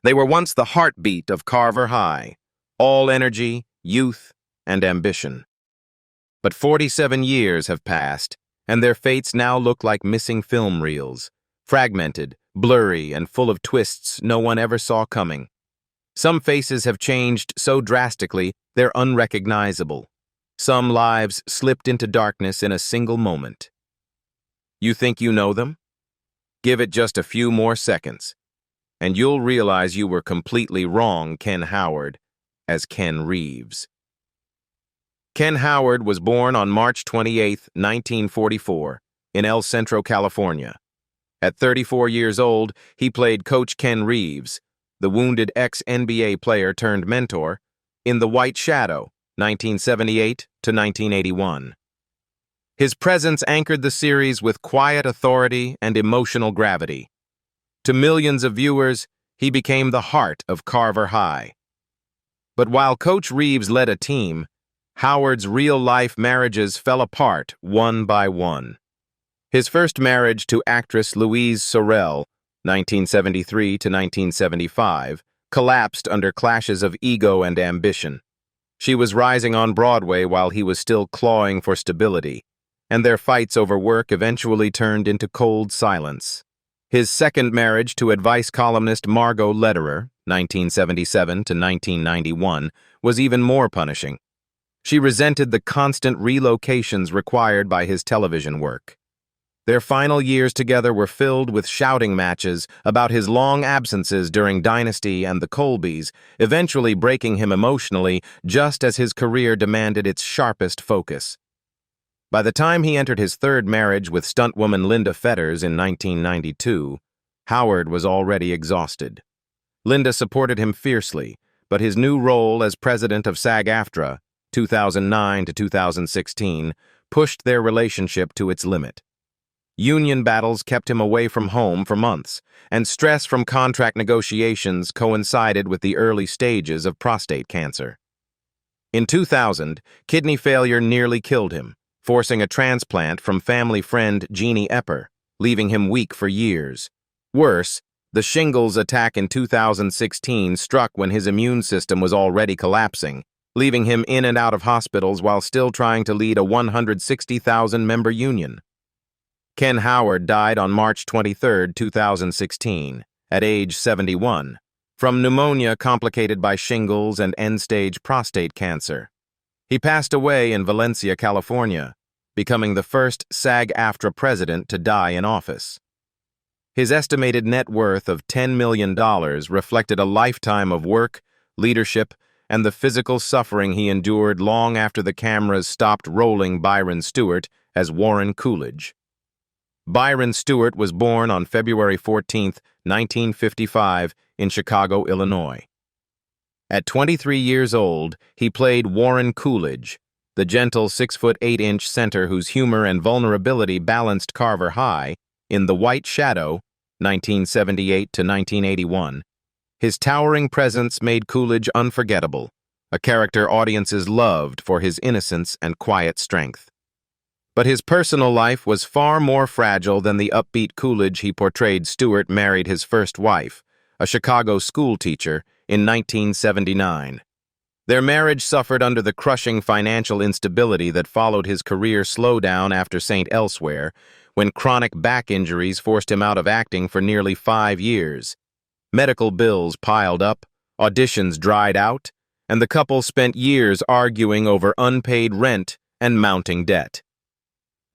They were once the heartbeat of Carver High, all energy, youth, and ambition. But 47 years have passed, and their fates now look like missing film reels, fragmented, blurry, and full of twists no one ever saw coming. Some faces have changed so drastically they're unrecognizable. Some lives slipped into darkness in a single moment. You think you know them? Give it just a few more seconds, and you'll realize you were completely wrong, Ken Howard, as Ken Reeves. Ken Howard was born on March 28, 1944, in El Centro, California. At 34 years old, he played Coach Ken Reeves, the wounded ex-NBA player turned mentor, in The White Shadow, 1978 to 1981. His presence anchored the series with quiet authority and emotional gravity. To millions of viewers, he became the heart of Carver High. But while Coach Reeves led a team, Howard's real-life marriages fell apart one by one. His first marriage to actress Louise Sorel, 1973 to 1975, collapsed under clashes of ego and ambition. She was rising on Broadway while he was still clawing for stability, and their fights over work eventually turned into cold silence. His second marriage to advice columnist Margot Lederer, 1977 to 1991, was even more punishing. She resented the constant relocations required by his television work. Their final years together were filled with shouting matches about his long absences during Dynasty and the Colbys, eventually breaking him emotionally just as his career demanded its sharpest focus. By the time he entered his third marriage with stuntwoman Linda Fetters in 1992, Howard was already exhausted. Linda supported him fiercely, but his new role as president of SAG-AFTRA, 2009 to 2016, pushed their relationship to its limit. Union battles kept him away from home for months, and stress from contract negotiations coincided with the early stages of prostate cancer. In 2000, kidney failure nearly killed him, forcing a transplant from family friend Jeannie Epper, leaving him weak for years. Worse, the shingles attack in 2016 struck when his immune system was already collapsing, leaving him in and out of hospitals while still trying to lead a 160,000-member union. Ken Howard died on March 23, 2016, at age 71, from pneumonia complicated by shingles and end-stage prostate cancer. He passed away in Valencia, California, becoming the first SAG-AFTRA president to die in office. His estimated net worth of $10 million reflected a lifetime of work, leadership, and the physical suffering he endured long after the cameras stopped rolling Byron Stewart as Warren Coolidge. Byron Stewart was born on February 14, 1955, in Chicago, Illinois. At 23 years old, he played Warren Coolidge, the gentle 6'8" center whose humor and vulnerability balanced Carver High, in The White Shadow, 1978 to 1981. His towering presence made Coolidge unforgettable, a character audiences loved for his innocence and quiet strength. But his personal life was far more fragile than the upbeat Coolidge he portrayed. Stewart married his first wife, a Chicago schoolteacher, in 1979. Their marriage suffered under the crushing financial instability that followed his career slowdown after St. Elsewhere, when chronic back injuries forced him out of acting for nearly 5 years. Medical bills piled up, auditions dried out, and the couple spent years arguing over unpaid rent and mounting debt.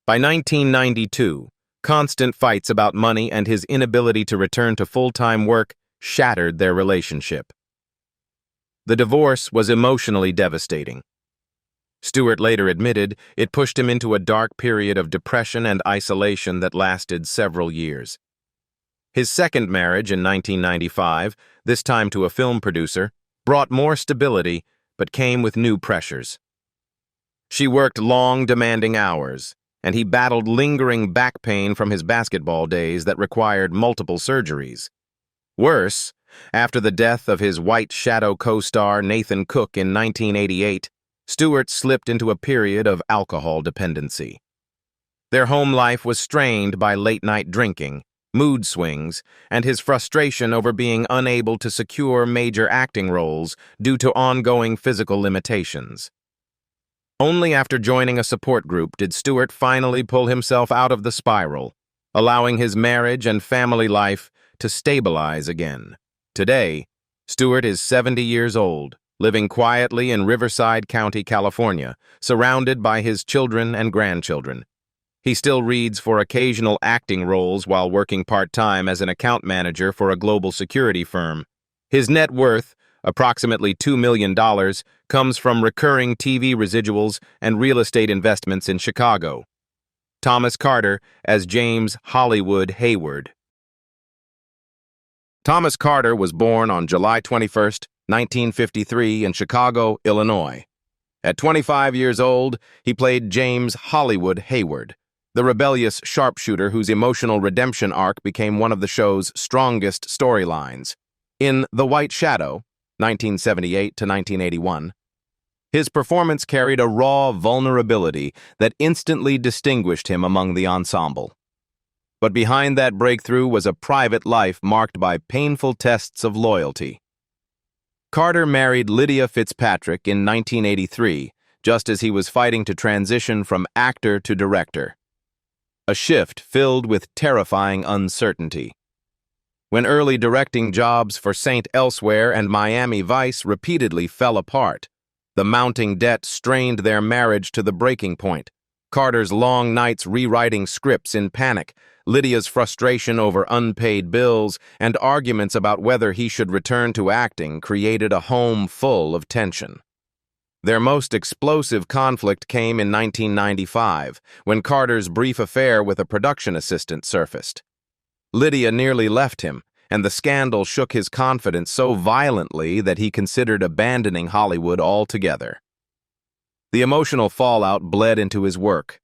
By 1992, constant fights about money and his inability to return to full-time work shattered their relationship. The divorce was emotionally devastating. Stewart later admitted it pushed him into a dark period of depression and isolation that lasted several years. His second marriage in 1995, this time to a film producer, brought more stability but came with new pressures. She worked long, demanding hours, and he battled lingering back pain from his basketball days that required multiple surgeries. Worse, after the death of his White Shadow co-star Nathan Cook in 1988, Stewart slipped into a period of alcohol dependency. Their home life was strained by late-night drinking, mood swings, and his frustration over being unable to secure major acting roles due to ongoing physical limitations. Only after joining a support group did Stewart finally pull himself out of the spiral, allowing his marriage and family life to stabilize again. Today, Stewart is 70 years old, living quietly in Riverside County, California, surrounded by his children and grandchildren. He still reads for occasional acting roles while working part-time as an account manager for a global security firm. His net worth, approximately $2 million, comes from recurring TV residuals and real estate investments in Chicago. Thomas Carter as James Hollywood Hayward. Thomas Carter was born on July 21, 1953, in Chicago, Illinois. At 25 years old, he played James Hollywood Hayward, the rebellious sharpshooter whose emotional redemption arc became one of the show's strongest storylines. In The White Shadow, 1978 to 1981, his performance carried a raw vulnerability that instantly distinguished him among the ensemble. But behind that breakthrough was a private life marked by painful tests of loyalty. Carter married Lydia Fitzpatrick in 1983, just as he was fighting to transition from actor to director. A shift filled with terrifying uncertainty. When early directing jobs for St. Elsewhere and Miami Vice repeatedly fell apart, the mounting debt strained their marriage to the breaking point. Carter's long nights rewriting scripts in panic, Lydia's frustration over unpaid bills, and arguments about whether he should return to acting created a home full of tension. Their most explosive conflict came in 1995, when Carter's brief affair with a production assistant surfaced. Lydia nearly left him, and the scandal shook his confidence so violently that he considered abandoning Hollywood altogether. The emotional fallout bled into his work.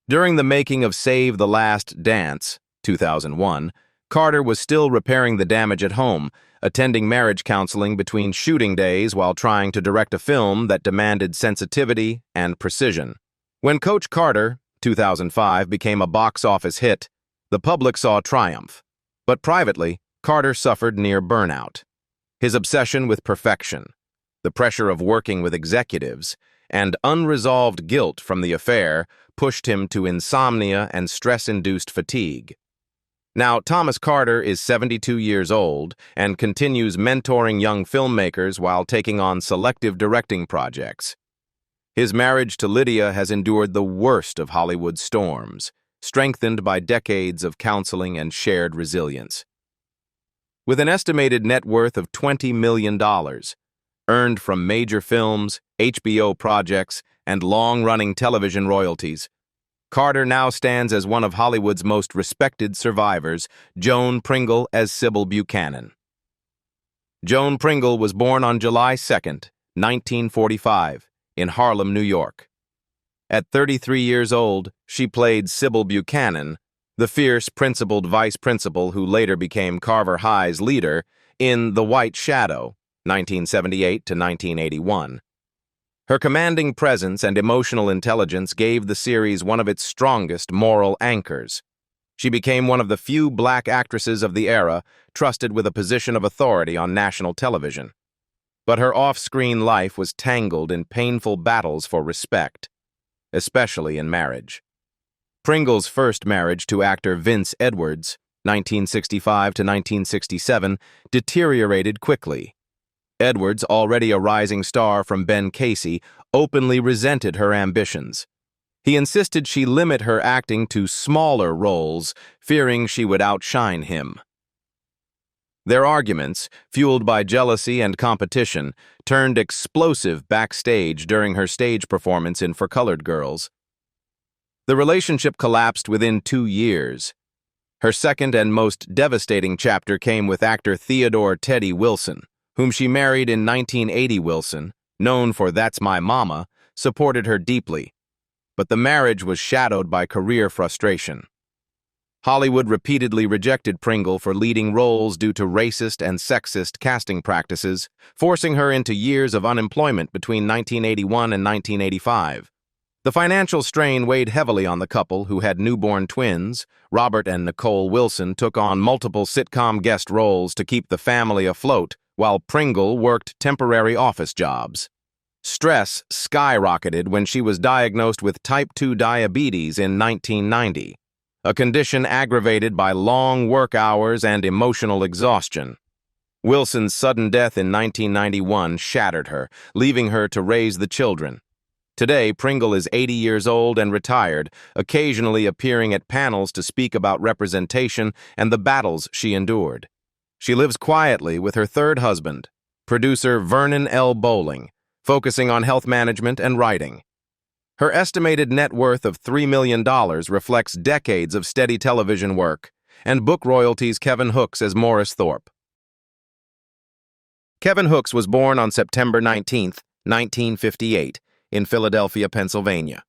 During the making of Save the Last Dance, 2001, Carter was still repairing the damage at home, attending marriage counseling between shooting days while trying to direct a film that demanded sensitivity and precision. When Coach Carter, 2005, became a box office hit, the public saw triumph. But privately, Carter suffered near burnout. His obsession with perfection, the pressure of working with executives, and unresolved guilt from the affair pushed him to insomnia and stress-induced fatigue. Now, Thomas Carter is 72 years old and continues mentoring young filmmakers while taking on selective directing projects. His marriage to Lydia has endured the worst of Hollywood's storms, strengthened by decades of counseling and shared resilience. With an estimated net worth of $20 million, earned from major films, HBO projects, and long-running television royalties, Carter now stands as one of Hollywood's most respected survivors, Joan Pringle as Sybil Buchanan. Joan Pringle was born on July 2, 1945, in Harlem, New York. At 33 years old, she played Sybil Buchanan, the fierce principled vice principal who later became Carver High's leader, in The White Shadow, 1978 to 1981. Her commanding presence and emotional intelligence gave the series one of its strongest moral anchors. She became one of the few black actresses of the era trusted with a position of authority on national television. But her off-screen life was tangled in painful battles for respect, especially in marriage. Pringle's first marriage to actor Vince Edwards, 1965 to 1967, deteriorated quickly. Edwards, already a rising star from Ben Casey, openly resented her ambitions. He insisted she limit her acting to smaller roles, fearing she would outshine him. Their arguments, fueled by jealousy and competition, turned explosive backstage during her stage performance in For Colored Girls. The relationship collapsed within 2 years. Her second and most devastating chapter came with actor Theodore Teddy Wilson, whom she married in 1980. Wilson, known for That's My Mama, supported her deeply, but the marriage was shadowed by career frustration. Hollywood repeatedly rejected Pringle for leading roles due to racist and sexist casting practices, forcing her into years of unemployment between 1981 and 1985. The financial strain weighed heavily on the couple, who had newborn twins. Robert and Nicole Wilson took on multiple sitcom guest roles to keep the family afloat, while Pringle worked temporary office jobs. Stress skyrocketed when she was diagnosed with type 2 diabetes in 1990, a condition aggravated by long work hours and emotional exhaustion. Wilson's sudden death in 1991 shattered her, leaving her to raise the children. Today, Pringle is 80 years old and retired, occasionally appearing at panels to speak about representation and the battles she endured. She lives quietly with her third husband, producer Vernon L. Bowling, focusing on health management and writing. Her estimated net worth of $3 million reflects decades of steady television work and book royalties Kevin Hooks as Morris Thorpe. Kevin Hooks was born on September 19, 1958, in Philadelphia, Pennsylvania.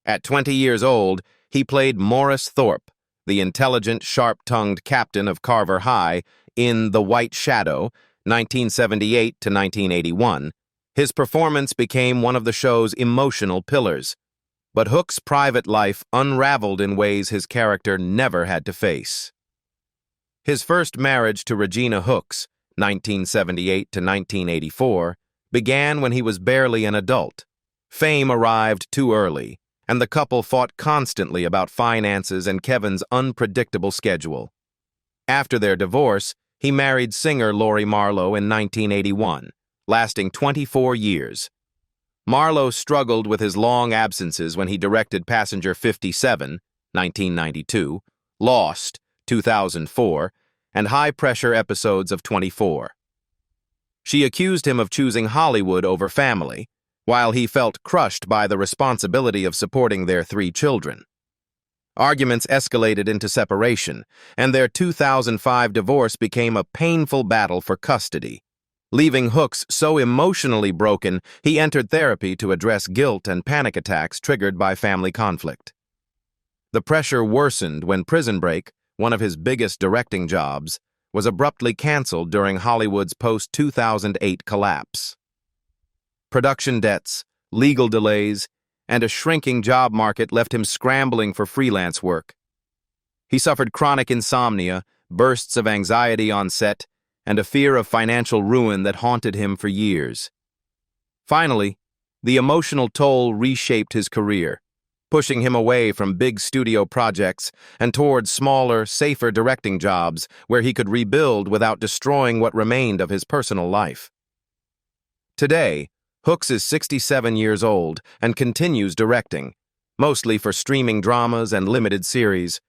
At 20 years old, he played Morris Thorpe, the intelligent, sharp-tongued captain of Carver High, in The White Shadow, 1978 to 1981. His performance became one of the show's emotional pillars. But Hooks' private life unraveled in ways his character never had to face. His first marriage to Regina Hooks, 1978 to 1984, began when he was barely an adult. Fame arrived too early, and the couple fought constantly about finances and Kevin's unpredictable schedule. After their divorce, he married singer Lori Marlowe in 1981, lasting 24 years. Marlowe struggled with his long absences when he directed Passenger 57, 1992, Lost, 2004, and high-pressure episodes of 24. She accused him of choosing Hollywood over family, while he felt crushed by the responsibility of supporting their 3 children. Arguments escalated into separation, and their 2005 divorce became a painful battle for custody. Leaving Hooks so emotionally broken, he entered therapy to address guilt and panic attacks triggered by family conflict. The pressure worsened when Prison Break, one of his biggest directing jobs, was abruptly canceled during Hollywood's post-2008 collapse. Production debts, legal delays, and a shrinking job market left him scrambling for freelance work. He suffered chronic insomnia, bursts of anxiety on set, and a fear of financial ruin that haunted him for years. Finally, the emotional toll reshaped his career, pushing him away from big studio projects and towards smaller, safer directing jobs where he could rebuild without destroying what remained of his personal life. Today, Hooks is 67 years old and continues directing, mostly for streaming dramas and limited series.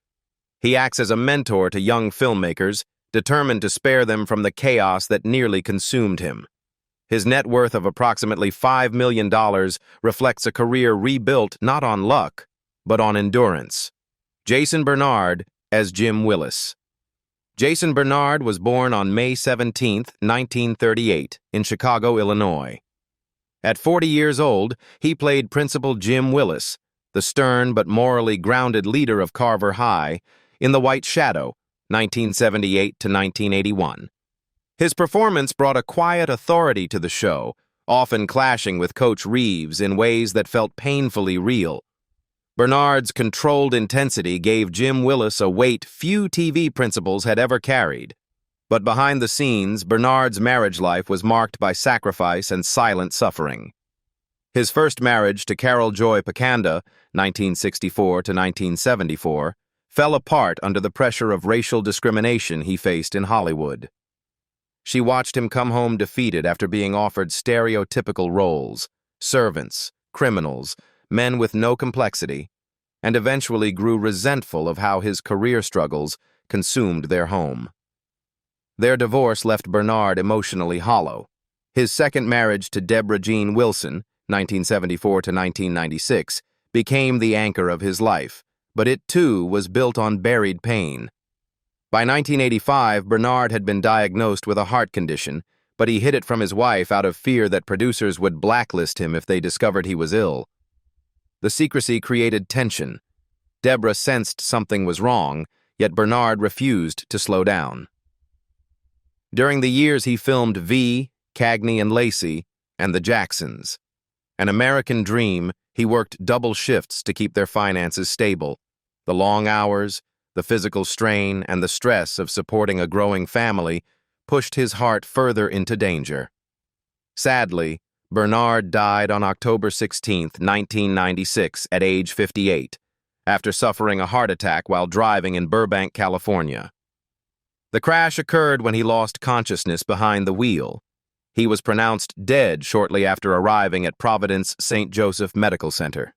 He acts as a mentor to young filmmakers, determined to spare them from the chaos that nearly consumed him. His net worth of approximately $5 million reflects a career rebuilt not on luck, but on endurance. Jason Bernard as Jim Willis. Jason Bernard was born on May 17, 1938, in Chicago, Illinois. At 40 years old, he played Principal Jim Willis, the stern but morally grounded leader of Carver High, in The White Shadow, 1978 to 1981. His performance brought a quiet authority to the show, often clashing with Coach Reeves in ways that felt painfully real. Bernard's controlled intensity gave Jim Willis a weight few TV principals had ever carried. But behind the scenes, Bernard's marriage life was marked by sacrifice and silent suffering. His first marriage to Carol Joy Picanda, 1964 to 1974, fell apart under the pressure of racial discrimination he faced in Hollywood. She watched him come home defeated after being offered stereotypical roles, servants, criminals, men with no complexity, and eventually grew resentful of how his career struggles consumed their home. Their divorce left Bernard emotionally hollow. His second marriage to Deborah Jean Wilson, 1974 to 1996, became the anchor of his life, but it too was built on buried pain. By 1985, Bernard had been diagnosed with a heart condition, but he hid it from his wife out of fear that producers would blacklist him if they discovered he was ill. The secrecy created tension. Deborah sensed something was wrong, yet Bernard refused to slow down. During the years he filmed V, Cagney and Lacey, and The Jacksons. An American Dream, He worked double shifts to keep their finances stable. The long hours, the physical strain, and the stress of supporting a growing family pushed his heart further into danger. Sadly, Bernard died on October 16, 1996, at age 58, after suffering a heart attack while driving in Burbank, California. The crash occurred when he lost consciousness behind the wheel. He was pronounced dead shortly after arriving at Providence St. Joseph Medical Center.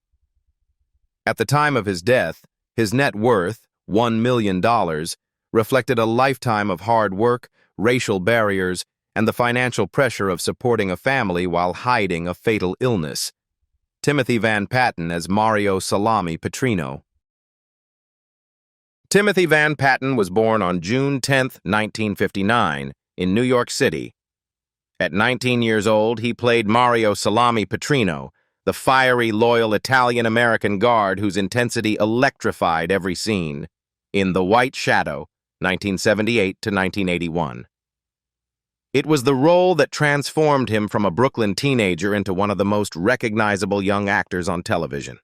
At the time of his death, his net worth, $1 million, reflected a lifetime of hard work, racial barriers, and the financial pressure of supporting a family while hiding a fatal illness. Timothy Van Patten as Mario Salami Petrino. Timothy Van Patten was born on June 10, 1959, in New York City. At 19 years old, he played Mario Salami Petrino, the fiery, loyal Italian-American guard whose intensity electrified every scene, in The White Shadow, 1978 to 1981. It was the role that transformed him from a Brooklyn teenager into one of the most recognizable young actors on television.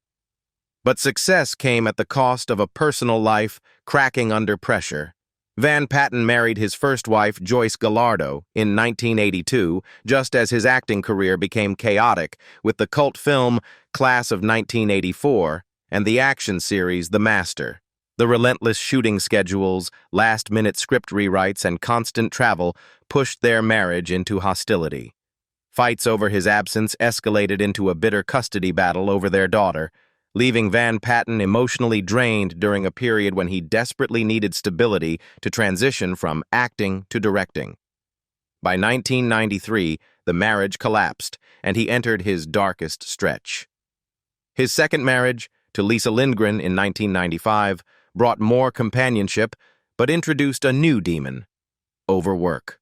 But success came at the cost of a personal life cracking under pressure. Van Patten married his first wife, Joyce Gallardo, in 1982, just as his acting career became chaotic with the cult film Class of 1984 and the action series The Master. The relentless shooting schedules, last-minute script rewrites, and constant travel pushed their marriage into hostility. Fights over his absence escalated into a bitter custody battle over their daughter, leaving Van Patten emotionally drained during a period when he desperately needed stability to transition from acting to directing. By 1993, the marriage collapsed, and he entered his darkest stretch. His second marriage, to Lisa Lindgren in 1995, brought more companionship, but introduced a new demon: overwork.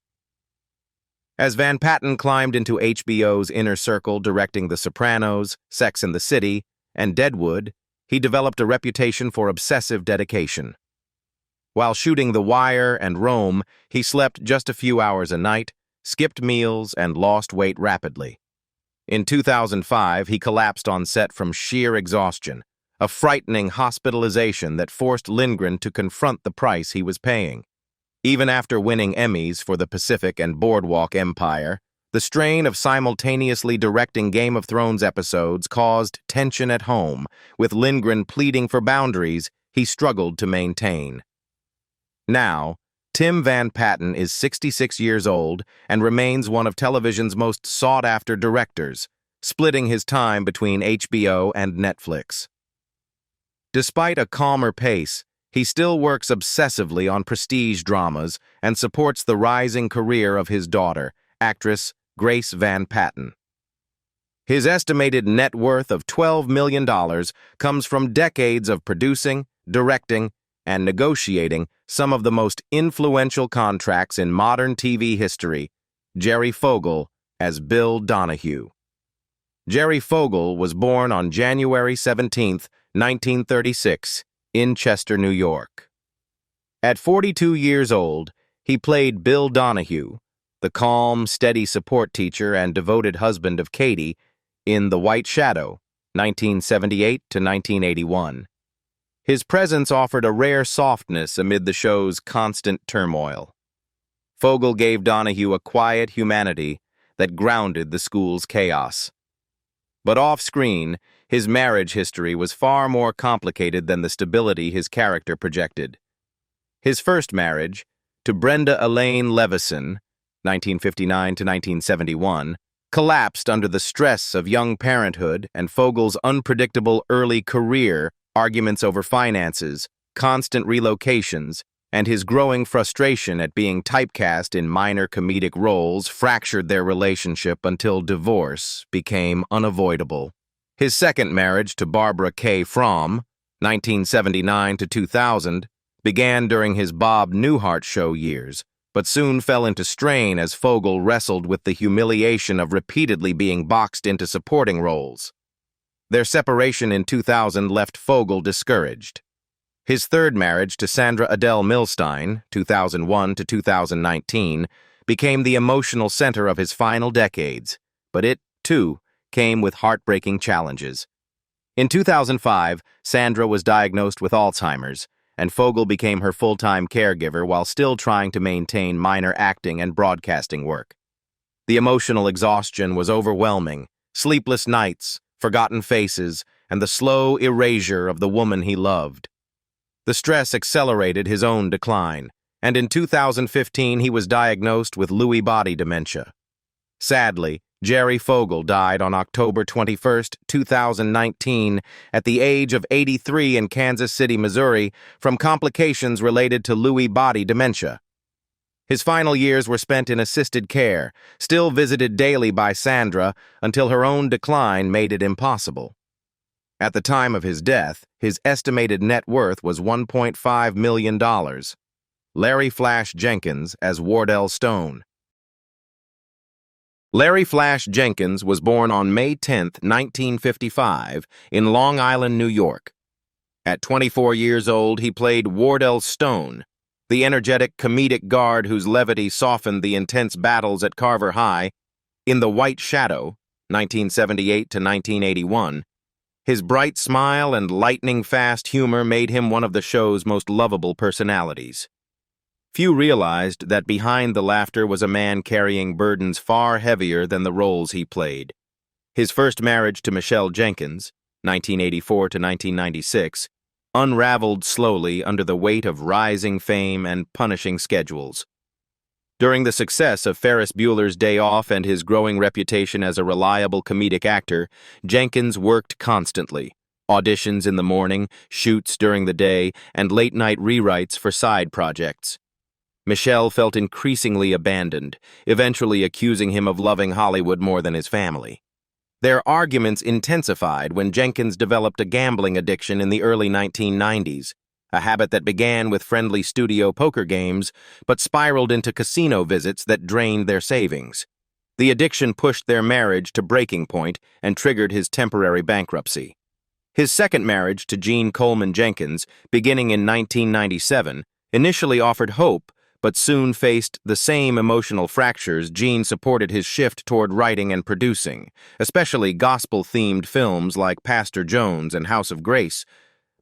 As Van Patten climbed into HBO's inner circle directing The Sopranos, Sex and the City, and Deadwood, he developed a reputation for obsessive dedication. While shooting The Wire and Rome, he slept just a few hours a night, skipped meals, and lost weight rapidly. In 2005, he collapsed on set from sheer exhaustion, a frightening hospitalization that forced Lindgren to confront the price he was paying. Even after winning Emmys for The Pacific and Boardwalk Empire, the strain of simultaneously directing Game of Thrones episodes caused tension at home, with Lindgren pleading for boundaries he struggled to maintain. Now, Tim Van Patten is 66 years old and remains one of television's most sought-after directors, splitting his time between HBO and Netflix. Despite a calmer pace, he still works obsessively on prestige dramas and supports the rising career of his daughter, actress Grace Van Patten. His estimated net worth of $12 million comes from decades of producing, directing, and negotiating some of the most influential contracts in modern TV history. Jerry Fogle as Bill Donahue. Jerry Fogle was born on January 17, 1936, in Chester, New York. At 42 years old, he played Bill Donahue, the calm, steady support teacher and devoted husband of Katie, in The White Shadow, 1978 to 1981. His presence offered a rare softness amid the show's constant turmoil. Fogle gave Donahue a quiet humanity that grounded the school's chaos. But off-screen, his marriage history was far more complicated than the stability his character projected. His first marriage, to Brenda Elaine Levison, 1959 to 1971, collapsed under the stress of young parenthood and Fogle's unpredictable early career, arguments over finances, constant relocations, and his growing frustration at being typecast in minor comedic roles fractured their relationship until divorce became unavoidable. His second marriage to Barbara K. Fromm, 1979 to 2000, began during his Bob Newhart show years, but soon fell into strain as Fogle wrestled with the humiliation of repeatedly being boxed into supporting roles. Their separation in 2000 left Fogle discouraged. His third marriage to Sandra Adele Milstein, 2001 to 2019, became the emotional center of his final decades, but it, too, came with heartbreaking challenges. In 2005, Sandra was diagnosed with Alzheimer's, and Fogle became her full-time caregiver while still trying to maintain minor acting and broadcasting work. The emotional exhaustion was overwhelming: sleepless nights, forgotten faces, and the slow erasure of the woman he loved. The stress accelerated his own decline, and in 2015 he was diagnosed with Lewy body dementia. Sadly, Jerry Fogle died on October 21, 2019, at the age of 83 in Kansas City, Missouri, from complications related to Lewy body dementia. His final years were spent in assisted care, still visited daily by Sandra until her own decline made it impossible. At the time of his death, his estimated net worth was $1.5 million. Larry Flash Jenkins as Wardell Stone. Larry Flash Jenkins was born on May 10, 1955, in Long Island, New York. At 24 years old, he played Wardell Stone, the energetic comedic guard whose levity softened the intense battles at Carver High, in The White Shadow, 1978 to 1981. His bright smile and lightning-fast humor made him one of the show's most lovable personalities. Few realized that behind the laughter was a man carrying burdens far heavier than the roles he played. His first marriage to Michelle Jenkins, 1984 to 1996, unraveled slowly under the weight of rising fame and punishing schedules. During the success of Ferris Bueller's Day Off and his growing reputation as a reliable comedic actor, Jenkins worked constantly: auditions in the morning, shoots during the day, and late-night rewrites for side projects. Michelle felt increasingly abandoned, eventually accusing him of loving Hollywood more than his family. Their arguments intensified when Jenkins developed a gambling addiction in the early 1990s, a habit that began with friendly studio poker games but spiraled into casino visits that drained their savings. The addiction pushed their marriage to breaking point and triggered his temporary bankruptcy. His second marriage to Jean Coleman Jenkins, beginning in 1997, initially offered hope, but soon faced the same emotional fractures. Jean supported his shift toward writing and producing, especially gospel-themed films like Pastor Jones and House of Grace,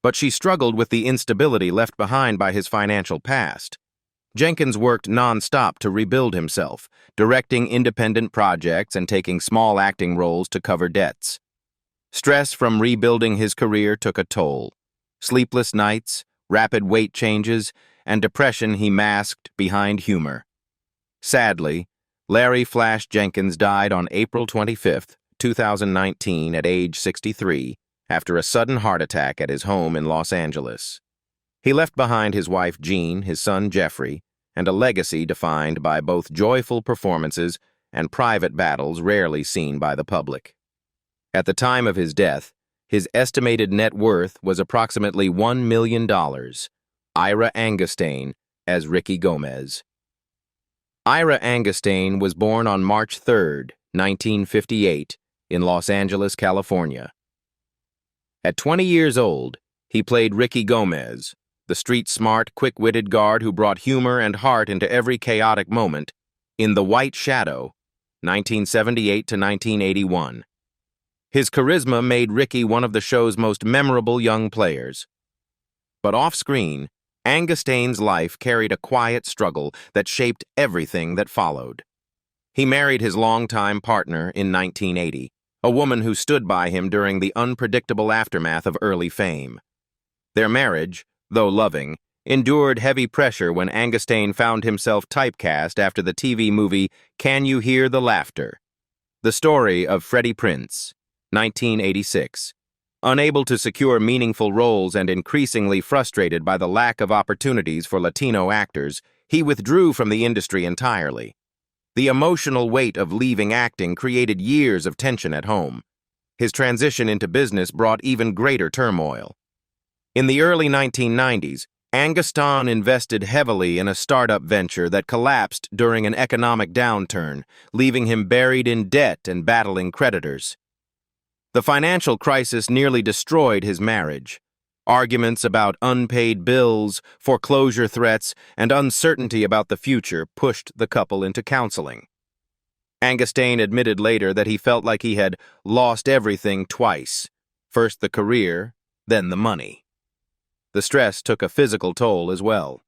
but she struggled with the instability left behind by his financial past. Jenkins worked non-stop to rebuild himself, directing independent projects and taking small acting roles to cover debts. Stress from rebuilding his career took a toll. Sleepless nights, rapid weight changes, and depression he masked behind humor. Sadly, Larry Flash Jenkins died on April 25, 2019, at age 63, after a sudden heart attack at his home in Los Angeles. He left behind his wife Jean, his son Jeffrey, and a legacy defined by both joyful performances and private battles rarely seen by the public. At the time of his death, his estimated net worth was approximately $1 million. Ira Angustain as Ricky Gomez. Ira Angustain was born on March 3, 1958, in Los Angeles, California. At 20 years old, he played Ricky Gomez, the street-smart, quick-witted guard who brought humor and heart into every chaotic moment, in The White Shadow, 1978 to 1981. His charisma made Ricky one of the show's most memorable young players. But off-screen, Angustain's life carried a quiet struggle that shaped everything that followed. He married his longtime partner in 1980, a woman who stood by him during the unpredictable aftermath of early fame. Their marriage, though loving, endured heavy pressure when Angustain found himself typecast after the TV movie Can You Hear the Laughter? The story of Freddie Prinze, 1986. Unable to secure meaningful roles and increasingly frustrated by the lack of opportunities for Latino actors, he withdrew from the industry entirely. The emotional weight of leaving acting created years of tension at home. His transition into business brought even greater turmoil. In the early 1990s, Angustain invested heavily in a startup venture that collapsed during an economic downturn, leaving him buried in debt and battling creditors. The financial crisis nearly destroyed his marriage. Arguments about unpaid bills, foreclosure threats, and uncertainty about the future pushed the couple into counseling. Angustain admitted later that he felt like he had lost everything twice: First the career, then the money. The stress took a physical toll as well.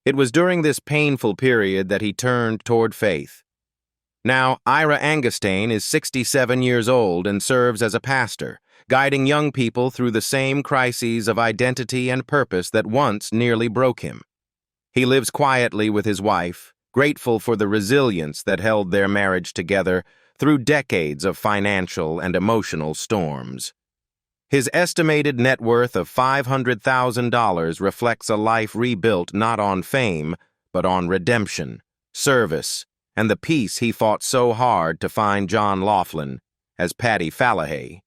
It was during this painful period that he turned toward faith. Now, Ira Angustain is 67 years old and serves as a pastor, guiding young people through the same crises of identity and purpose that once nearly broke him. He lives quietly with his wife, grateful for the resilience that held their marriage together through decades of financial and emotional storms. His estimated net worth of $500,000 reflects a life rebuilt not on fame, but on redemption, service, and the peace he fought so hard to find John Laughlin as Paddy Fallahay.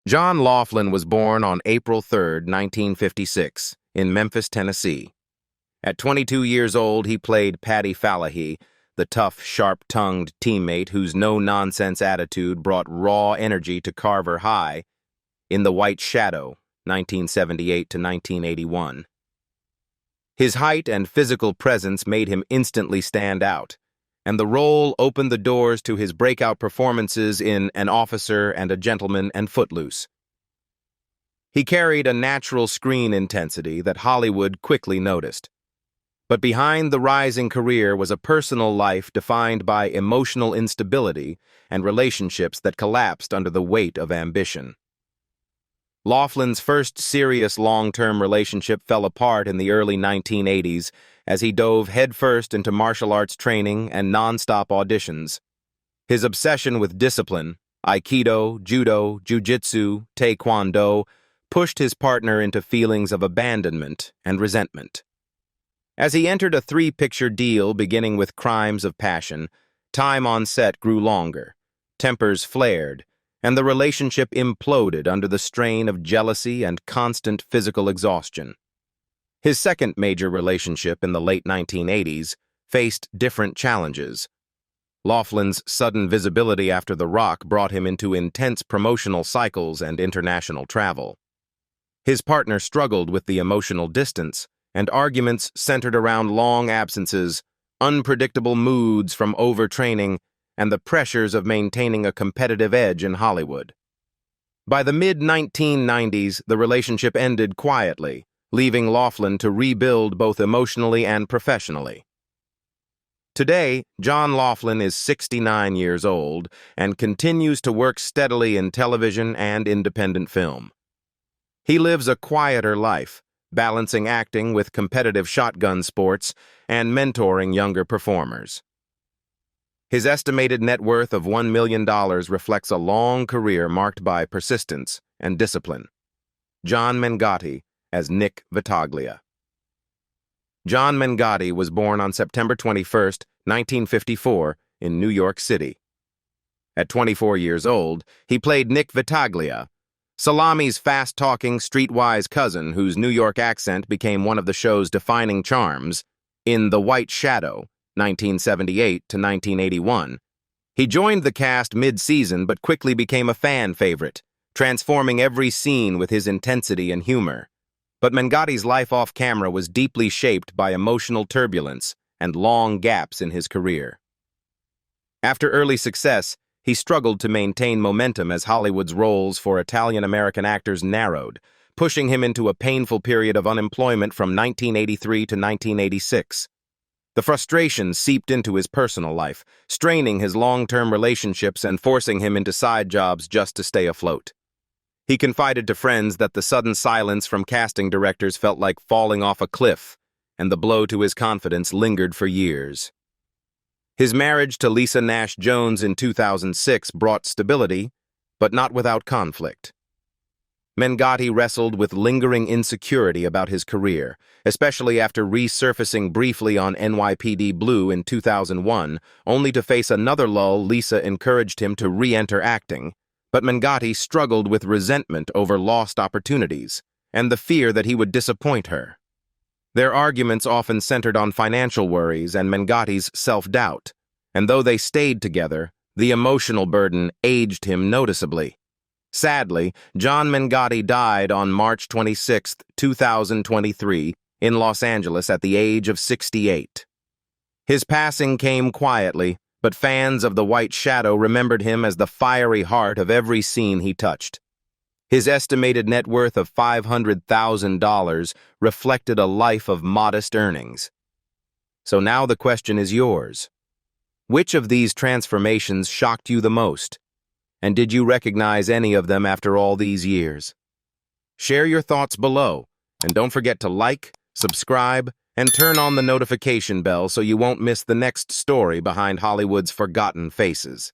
John Laughlin was born on April 3, 1956, in Memphis, Tennessee. At 22 years old, he played Paddy Fallahay, the tough, sharp-tongued teammate whose no-nonsense attitude brought raw energy to Carver High in The White Shadow, 1978 to 1981. His height and physical presence made him instantly stand out, and the role opened the doors to his breakout performances in An Officer and a Gentleman and Footloose. He carried a natural screen intensity that Hollywood quickly noticed. But behind the rising career was a personal life defined by emotional instability and relationships that collapsed under the weight of ambition. Laughlin's first serious long-term relationship fell apart in the early 1980s as he dove headfirst into martial arts training and non-stop auditions. His obsession with discipline, Aikido, Judo, Jiu-Jitsu, Taekwondo, pushed his partner into feelings of abandonment and resentment. As he entered a 3-picture deal beginning with Crimes of Passion, time on set grew longer, tempers flared, and the relationship imploded under the strain of jealousy and constant physical exhaustion. His second major relationship in the late 1980s faced different challenges. Laughlin's sudden visibility after The Rock brought him into intense promotional cycles and international travel. His partner struggled with the emotional distance, and arguments centered around long absences, unpredictable moods from overtraining, and the pressures of maintaining a competitive edge in Hollywood. By the mid-1990s, the relationship ended quietly, leaving Laughlin to rebuild both emotionally and professionally. Today, John Laughlin is 69 years old and continues to work steadily in television and independent film. He lives a quieter life, balancing acting with competitive shotgun sports and mentoring younger performers. His estimated net worth of $1 million reflects a long career marked by persistence and discipline. John Mengatti as Nick Vitaglia. John Mengatti was born on September 21, 1954, in New York City. At 24 years old, he played Nick Vitaglia, Salami's fast-talking, streetwise cousin whose New York accent became one of the show's defining charms, in The White Shadow, 1978 to 1981. He joined the cast mid-season but quickly became a fan favorite, transforming every scene with his intensity and humor. But Mengatti's life off-camera was deeply shaped by emotional turbulence and long gaps in his career. After early success, he struggled to maintain momentum as Hollywood's roles for Italian-American actors narrowed, pushing him into a painful period of unemployment from 1983 to 1986. The frustration seeped into his personal life, straining his long-term relationships and forcing him into side jobs just to stay afloat. He confided to friends that the sudden silence from casting directors felt like falling off a cliff, and the blow to his confidence lingered for years. His marriage to Lisa Nash Jones in 2006 brought stability, but not without conflict. Mengatti wrestled with lingering insecurity about his career, especially after resurfacing briefly on NYPD Blue in 2001, only to face another lull. Lisa encouraged him to re-enter acting, but Mengatti struggled with resentment over lost opportunities and the fear that he would disappoint her. Their arguments often centered on financial worries and Mengatti's self-doubt, and though they stayed together, the emotional burden aged him noticeably. Sadly, John Mengatti died on March 26, 2023, in Los Angeles at the age of 68. His passing came quietly, but fans of The White Shadow remembered him as the fiery heart of every scene he touched. His estimated net worth of $500,000 reflected a life of modest earnings. So now the question is yours. Which of these transformations shocked you the most? And did you recognize any of them after all these years? Share your thoughts below, and don't forget to like, subscribe, and turn on the notification bell so you won't miss the next story behind Hollywood's forgotten faces.